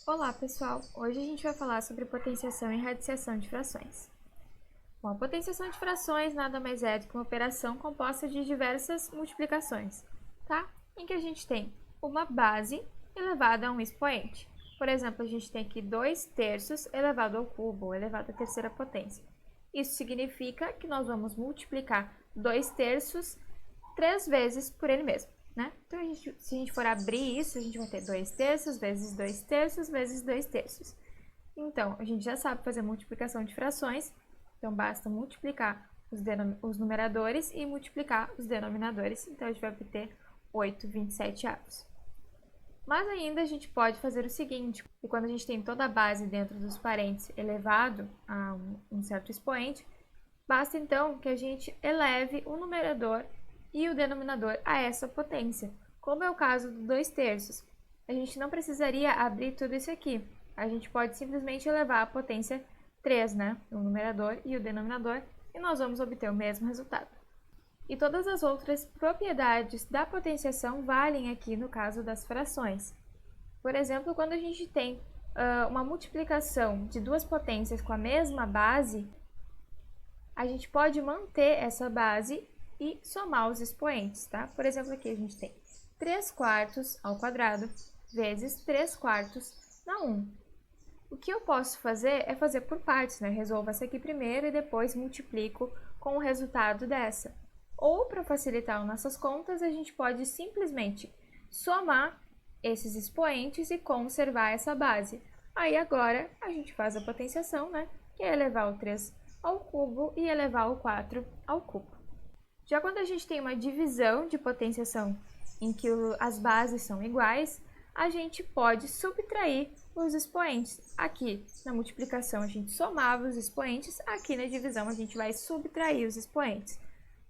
Olá pessoal, hoje a gente vai falar sobre potenciação e radiciação de frações. Bom, a potenciação de frações nada mais é do que uma operação composta de diversas multiplicações, tá? Em que a gente tem uma base elevada a um expoente. Por exemplo, a gente tem aqui 2/3 elevado ao cubo, ou elevado à terceira potência. Isso significa que nós vamos multiplicar 2/3 3 vezes por ele mesmo, né? Então, se a gente for abrir isso, a gente vai ter 2/3 vezes 2/3 vezes 2/3. Então, a gente já sabe fazer multiplicação de frações, então basta multiplicar os numeradores e multiplicar os denominadores. Então, a gente vai obter 8/27. Mas ainda a gente pode fazer o seguinte, que quando a gente tem toda a base dentro dos parênteses elevado a um certo expoente, basta então que a gente eleve o numerador e o denominador a essa potência, como é o caso do 2/3. A gente não precisaria abrir tudo isso aqui, a gente pode simplesmente elevar a potência 3, né? O numerador e o denominador, e nós vamos obter o mesmo resultado. E todas as outras propriedades da potenciação valem aqui no caso das frações. Por exemplo, quando a gente tem uma multiplicação de duas potências com a mesma base, a gente pode manter essa base e somar os expoentes, tá? Por exemplo, aqui a gente tem 3/4 ao quadrado vezes 3/4 na 1. O que eu posso fazer é fazer por partes, né? Resolvo essa aqui primeiro e depois multiplico com o resultado dessa. Ou, para facilitar nossas contas, a gente pode simplesmente somar esses expoentes e conservar essa base. Aí agora a gente faz a potenciação, né? Que é elevar o 3 ao cubo e elevar o 4 ao cubo. Já quando a gente tem uma divisão de potenciação em que as bases são iguais, a gente pode subtrair os expoentes. Aqui na multiplicação a gente somava os expoentes, aqui na divisão a gente vai subtrair os expoentes.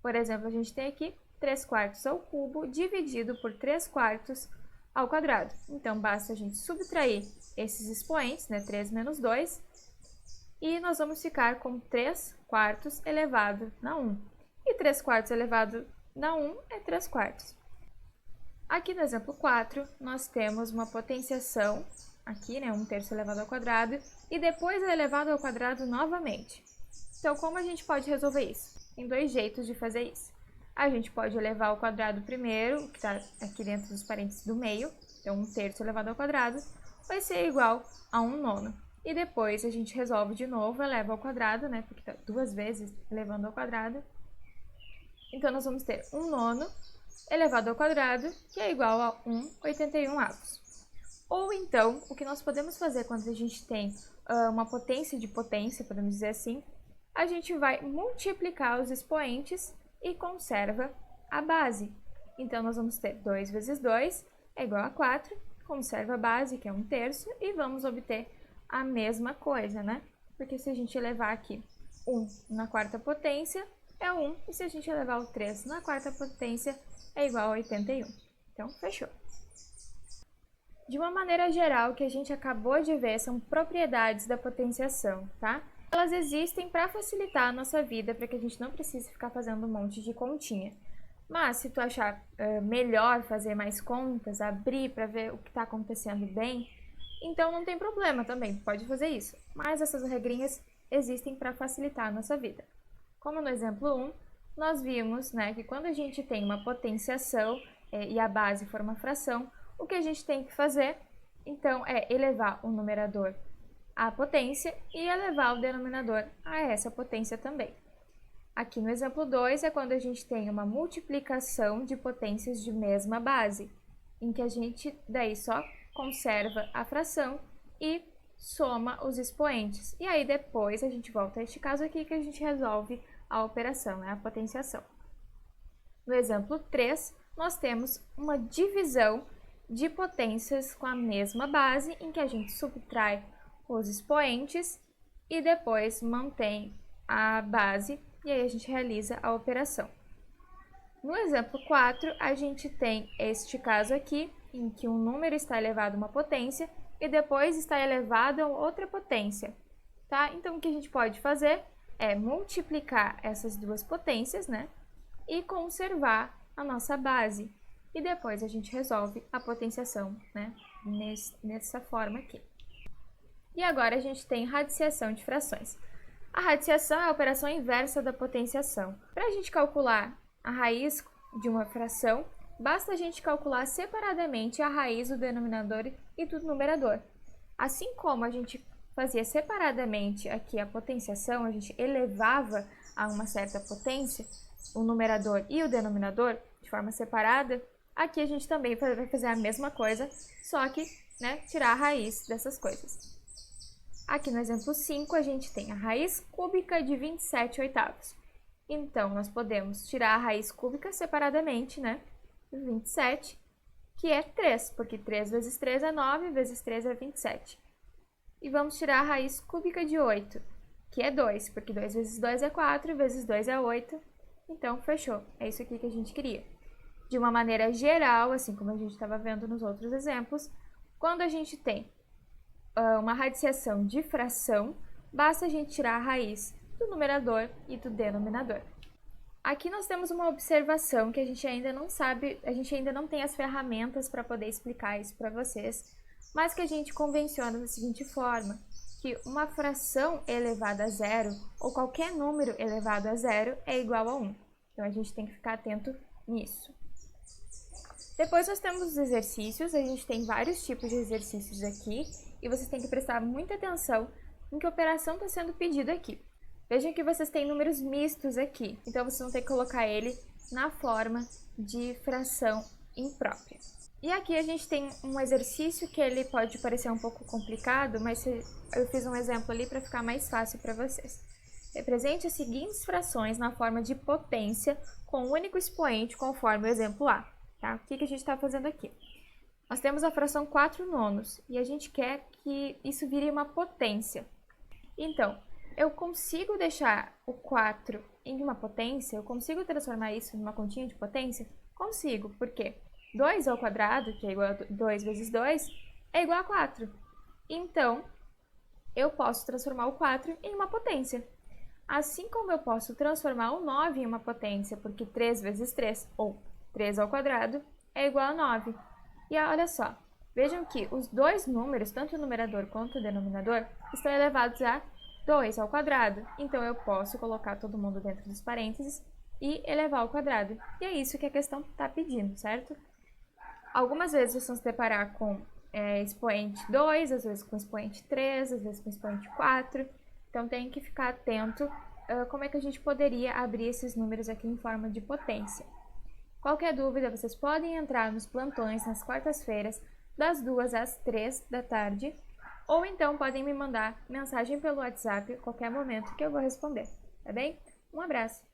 Por exemplo, a gente tem aqui 3/4 ao cubo dividido por 3/4 ao quadrado. Então, basta a gente subtrair esses expoentes, né, 3 menos 2, e nós vamos ficar com 3/4 elevado na 1. E 3/4 elevado na 1 é 3/4. Aqui no exemplo 4, nós temos uma potenciação, aqui, né, 1/3 elevado ao quadrado, e depois é elevado ao quadrado novamente. Então, como a gente pode resolver isso? Tem dois jeitos de fazer isso. A gente pode elevar ao quadrado primeiro, que está aqui dentro dos parênteses do meio, então 1/3 elevado ao quadrado, vai ser igual a 1/9. E depois a gente resolve de novo, eleva ao quadrado, né, porque está duas vezes elevando ao quadrado. Então, nós vamos ter 1/9 elevado ao quadrado, que é igual a 1/81. Ou então, o que nós podemos fazer quando a gente tem uma potência de potência, podemos dizer assim, a gente vai multiplicar os expoentes e conserva a base. Então, nós vamos ter 2 vezes 2 é igual a 4, conserva a base, que é 1/3, e vamos obter a mesma coisa, né? Porque se a gente elevar aqui 1 na quarta potência, é 1, e se a gente elevar o 3 na quarta potência, é igual a 81. Então, fechou. De uma maneira geral, o que a gente acabou de ver são propriedades da potenciação, tá? Elas existem para facilitar a nossa vida, para que a gente não precise ficar fazendo um monte de continha. Mas, se tu achar melhor fazer mais contas, abrir para ver o que está acontecendo bem, então não tem problema também, pode fazer isso. Mas essas regrinhas existem para facilitar a nossa vida. Como no exemplo 1, nós vimos, né, que quando a gente tem uma potenciação e a base for uma fração, o que a gente tem que fazer, então, é elevar o numerador à potência e elevar o denominador a essa potência também. Aqui no exemplo 2 é quando a gente tem uma multiplicação de potências de mesma base, em que a gente daí só conserva a fração e soma os expoentes. E aí depois a gente volta a este caso aqui que a gente resolve a operação, né, a potenciação. No exemplo 3, nós temos uma divisão de potências com a mesma base, em que a gente subtrai os expoentes e depois mantém a base, e aí a gente realiza a operação. No exemplo 4, a gente tem este caso aqui, em que um número está elevado a uma potência e depois está elevado a outra potência, tá? Então, o que a gente pode fazer é multiplicar essas duas potências, né? E conservar a nossa base. E depois a gente resolve a potenciação, né? Nessa forma aqui. E agora a gente tem radiciação de frações. A radiciação é a operação inversa da potenciação. Para a gente calcular a raiz de uma fração, basta a gente calcular separadamente a raiz do denominador e do numerador. Assim como a gente fazia separadamente aqui a potenciação, a gente elevava a uma certa potência o numerador e o denominador de forma separada, aqui a gente também vai fazer a mesma coisa, só que, tirar a raiz dessas coisas. Aqui no exemplo 5, a gente tem a raiz cúbica de 27 oitavos. Então, nós podemos tirar a raiz cúbica separadamente, 27, que é 3, porque 3 vezes 3 é 9, vezes 3 é 27. E vamos tirar a raiz cúbica de 8, que é 2, porque 2 vezes 2 é 4, vezes 2 é 8. Então, fechou. É isso aqui que a gente queria. De uma maneira geral, assim como a gente estava vendo nos outros exemplos, quando a gente tem uma radiciação de fração, basta a gente tirar a raiz do numerador e do denominador. Aqui nós temos uma observação que a gente ainda não sabe, a gente ainda não tem as ferramentas para poder explicar isso para vocês, mas que a gente convenciona da seguinte forma, que uma fração elevada a zero, ou qualquer número elevado a zero, é igual a 1. Então, a gente tem que ficar atento nisso. Depois nós temos os exercícios, a gente tem vários tipos de exercícios aqui, e vocês têm que prestar muita atenção em que operação está sendo pedida aqui. Vejam que vocês têm números mistos aqui, então vocês vão ter que colocar ele na forma de fração imprópria. E aqui a gente tem um exercício que ele pode parecer um pouco complicado, mas eu fiz um exemplo ali para ficar mais fácil para vocês. Represente as seguintes frações na forma de potência com um único expoente conforme o exemplo A. Tá? O que a gente está fazendo aqui? Nós temos a fração 4 nonos e a gente quer que isso vire uma potência. Então, eu consigo deixar o 4 em uma potência? Eu consigo transformar isso numa continha de potência? Consigo, por quê? 2 ao quadrado, que é igual a 2 vezes 2, é igual a 4. Então, eu posso transformar o 4 em uma potência. Assim como eu posso transformar o 9 em uma potência, porque 3 vezes 3, ou 3 ao quadrado, é igual a 9. E olha só, vejam que os dois números, tanto o numerador quanto o denominador, estão elevados a 2 ao quadrado. Então, eu posso colocar todo mundo dentro dos parênteses e elevar ao quadrado. E é isso que a questão está pedindo, certo? Algumas vezes vocês vão se deparar com expoente 2, às vezes com expoente 3, às vezes com expoente 4. Então, tem que ficar atento como é que a gente poderia abrir esses números aqui em forma de potência. Qualquer dúvida, vocês podem entrar nos plantões nas quartas-feiras, das 2 às 3 da tarde, ou então podem me mandar mensagem pelo WhatsApp a qualquer momento que eu vou responder, tá bem? Um abraço!